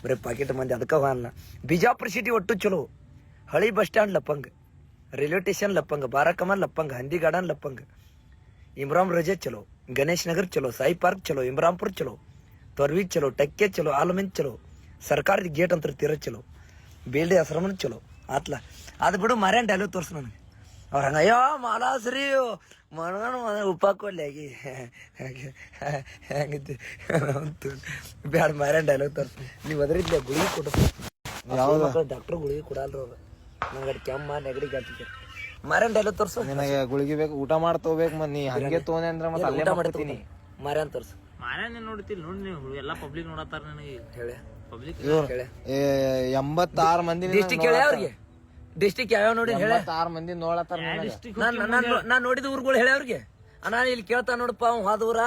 ಬರೀ ಪಾಕೆಟ್ ಮಂದಿ ಅದಕ್ಕೆ ಅನ್ನ. ಬಿಜಾಪುರ ಸಿಟಿ ಒಟ್ಟು ಚಲೋ. ಹಳಿ ಬಸ್ ಸ್ಟ್ಯಾಂಡ್ ಲಪ್ಪಂಗ, ರೈಲ್ವೆ ಸ್ಟೇಷನ್ ಲಪ್ಪಂಗ, ಬಾರಾಕಮಾನ್ ಲಪ್ಪಂಗ, ಹಂದಿ ಗಾರ್ಡನ್ ಲಪ್ಪಂಗ, ಇಮ್ರಾಮ್ ರಜೆ ಚಲೋ, ಗಣೇಶ್ ನಗರ್ ಚಲೋ, ಸಾಯಿ ಪಾರ್ಕ್ ಚಲೋ, ಇಮ್ರಾಂಪುರ್ ಚಲೋ, ತೊರ್ವಿ ಚಲೋ, ಟಕ್ಕೆ ಚಲೋ, ಆಲಮಿನ್ ಚಲೋ, ಸರ್ಕಾರದ ಗೇಟ್ ಅಂತ ತೀರ ಚಲೋ, ಬೇಲ್ಡಿ ಆಶ್ರಮನ ಚಲೋ ಆತ್ಲ. ಅದು ಬಿಡು ಮಾರ್ಯಾನ್ ಡೈಲಾಗ್ ತೋರ್ಸು ನನಗೆ. ಅವ್ರ ಹಂಗ ಅಯ್ಯೋ ಮಾಲಾಸ್ರಿ ಮನ ಉಪ್ಪಾಕೊಲ್ಲಿ ಹೆಂಗಿತ್ತು ಬ್ಯಾಡ ಮಾರ್ಯಾನ್ ಡೈಲಾಗ್ ತೋರ್ಸು. ನೀವು ಅದ್ರಿದ್ಲೆ ಗುಳಿಗೆ ಕೊಟ್ಟು ಡಾಕ್ಟರ್ ಗುಳಿಗೆ ಕೊಡಲ್ರ ಅವ್ರು. ನಂಗೆ ಅದು ಕೆಮ್ಮ ನೆಗಡಿ ಗಾಟಿಗೆ ಮಾರ್ಯಾನ್ ಡೈಲಾಗ್ ತೋರ್ಸು. ನಿನಗೆ ಗುಳಿಗೆ ಬೇಕು, ಊಟ ಮಾಡಿ ತಗೋಬೇಕು. ಮತ್ ನೀ ಹಂಗೆ ತೋನೆ ಅಂದ್ರೆ ಮತ್ತೆ ಅಲ್ಲೇ ಮಾಡ್ತೀನಿ. ಮಾರ್ಯಾನ್ ತೋರ್ಸು. ಮಾರ್ಯಾನ್ ನೋಡ್ತಿಲ್ ನೋಡಿ ನೀವು ಎಲ್ಲ ಪಬ್ಲಿಕ್ ನೋಡತ್ತಾರ ನನಗೆ. ಹೇಳಿ ಪಬ್ಲಿಕ್ 86 ಮಂದಿ ಡಿಸ್ಟಿಕ್ ಹೇಳಿ ಅವ್ರಿಗೆ. ಡಿಸ್ಟಿಕ್ ಯಾವ್ಯಾವ ನೋಡಿ ಹೇಳಿ. 86 ಮಂದಿ ನೋಡತ್ತಾರ. ನಾನ್ ನೋಡಿದ ಊರುಗಳು ಹೇಳಿ ಅವ್ರಿಗೆ. ನಾನು ಇಲ್ಲಿ ಕೇಳ್ತಾ ನೋಡಪ್ಪ ಅವ್ ಹೋದೂರ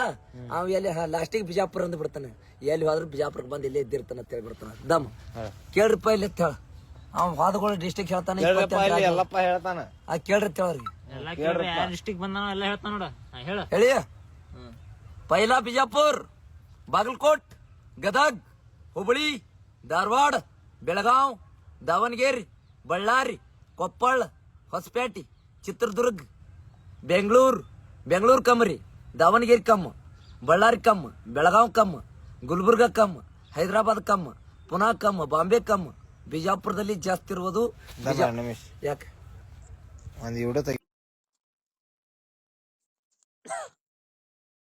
ಅವ್ ಎಲ್ಲಿ ಲಾಸ್ಟಿಗೆ ಬಿಜಾಪುರ ಅಂದ್ ಬಿಡ್ತಾನೆ. ಎಲ್ಲಿ ಹೋದ್ರು ಬಿಜಾಪುರಕ್ಕೆ ಬಂದು ಇಲ್ಲೇ ಇದ್ದಿರ್ತಾನ ಅಂತ ಹೇಳ್ಬಿಡ್ತಾನ. ದಮ್ ಕೇಳ್ರಿಪ್ಪ ಇಲ್ಲಿ ಅಂತ ಹೇಳ. ಅವ್ ಹೋದಗಳು ಡಿಸ್ಟಿಕ್ ಹೇಳ್ತಾನೆ. ಎಲ್ಲಪ್ಪ ಹೇಳ್ತಾನ. ಕೇಳ್ರಿ ಅವ್ರಿಗೆ. ಎಲ್ಲ ಕೇಳ್ರಿ ಯಾವ ಡಿಸ್ಟಿಕ್ ಬಂದಾನ ಎಲ್ಲ ಹೇಳ್ತಾನ ನೋಡ. ಹೇಳ ಹೇಳಿ. ಪೈಲಾ ಬಿಜಾಪುರ್, ಬಾಗಲಕೋಟ್, ಗದಗ್, ಹುಬ್ಬಳ್ಳಿ, ಧಾರವಾಡ, ಬೆಳಗಾವ್, ದಾವಣಗೆರೆ, ಬಳ್ಳಾರಿ, ಕೊಪ್ಪಳ, ಹೊಸಪೇಟೆ, ಚಿತ್ರದುರ್ಗ, ಬೆಂಗಳೂರು ಕಮ್ಮರಿ, ದಾವಣಗೆರೆ ಕಮ್ಮ, ಬಳ್ಳಾರಿ ಕಮ್ಮ, ಬೆಳಗಾವ್ ಕಮ್ಮ, ಗುಲ್ಬರ್ಗ ಕಮ್ಮ, ಹೈದರಾಬಾದ್ ಕಮ್ಮ, ಪುನಾ ಕಮ್ಮ, ಬಾಂಬೆ ಕಮ್ಮ. ಬಿಜಾಪುರದಲ್ಲಿ ಜಾಸ್ತಿ ಇರುವುದು. ಯಾಕೆ ಒಂದು